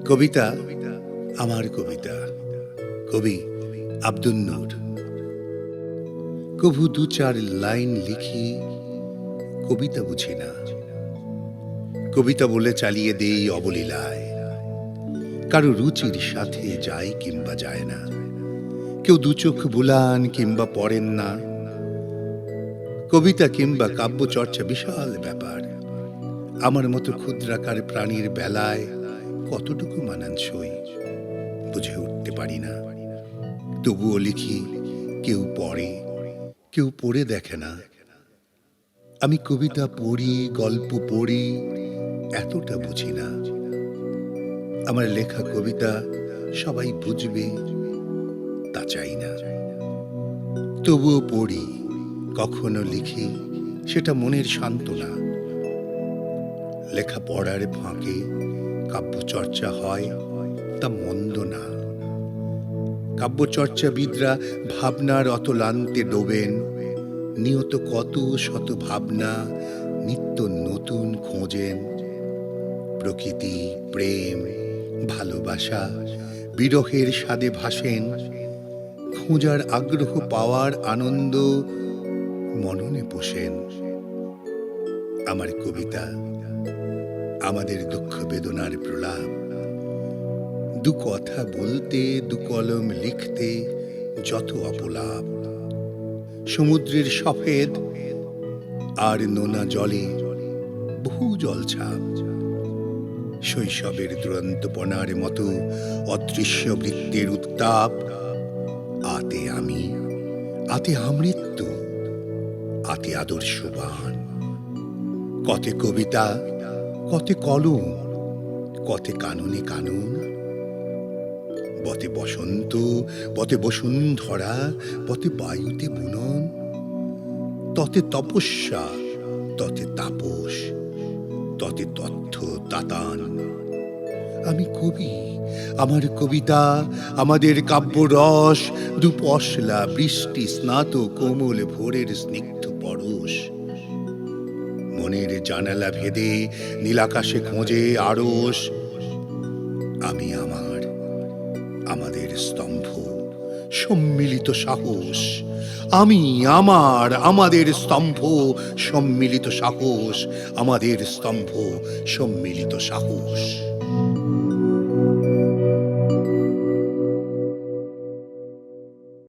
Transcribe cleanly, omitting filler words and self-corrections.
কবিতা, আমার কবিতা। কবি আব্দুল নূর। কভু দু চার লাইন লিখি, কবিতা বুঝি না। কবিতা বলে চালিয়ে দেই অবলীলায়, কারো রুচির সাথে যায় কিংবা যায় না। কেউ দু চোখ বুলান কিংবা পড়েন না। কবিতা কিংবা কাব্য চর্চা বিশাল ব্যাপার। আমার মতো ক্ষুদ্রাকার প্রাণীর বেলায় কতটুকু মানানসই বুঝে উঠতে পারি না। তবুও লিখি, কেউ পড়ে, কেউ পড়ে দেখে না। আমি কবিতা পড়ি, গল্প পড়ি, এতটা বুঝি না। আমার লেখা কবিতা সবাই বুঝবে তা চাই না। তবুও পড়ি, কখনো লিখি, সেটা মনের সান্ত্বনা। লেখা পড়ার ফাঁকে কাব্য চর্চা হয়, তা মন্দ না। কাব্যচর্চাবিদরা ভাবনার অতলান্তে ডোবেন, নিয়ত কত শত ভাবনা নিত্য নতুন খোঁজেন। প্রকৃতি, প্রেম, ভালোবাসা, বিরহের স্বাদে ভাসেন। খোঁজার আগ্রহ, পাওয়ার আনন্দ মননে পোষেন। আমার কবিতা আমাদের দুঃখ বেদনার প্রলাপ। দু কথা বলতে, দু কলম লিখতে যত অপলাপ। সমুদ্রের সফেদ আর নোনা জলে বহু জলছাপ। শৈশবের দুরন্তপনার মতো অদৃশ্য বৃত্তের উত্তাপ। আতে আমি, আতে আমৃত্যু, আতে আদর্শবান। কতে কবিতা, কতে কলম, কতে কাননে কানন। বতে বসন্ত, বতে বসুন্ধরা, বতে বায়ুতে বুনন। ততে তপস্যা, ততে তাপস, ততে তথ্য তাতান। আমি কবি, আমার কবিতা, আমাদের কাব্য রস, দু পশলা বৃষ্টি স্নাত কোমল ভোরের স্নিগ্ধ পরশ। মনের জানালা ভেদে নীলাকাশে খোঁজে আড়স। আমি আমার, আমাদের স্তম্ভ, সম্মিলিত সাহস। আমি আমার, আমাদের স্তম্ভ, সম্মিলিত সাহস। আমাদের স্তম্ভ, সম্মিলিত সাহস।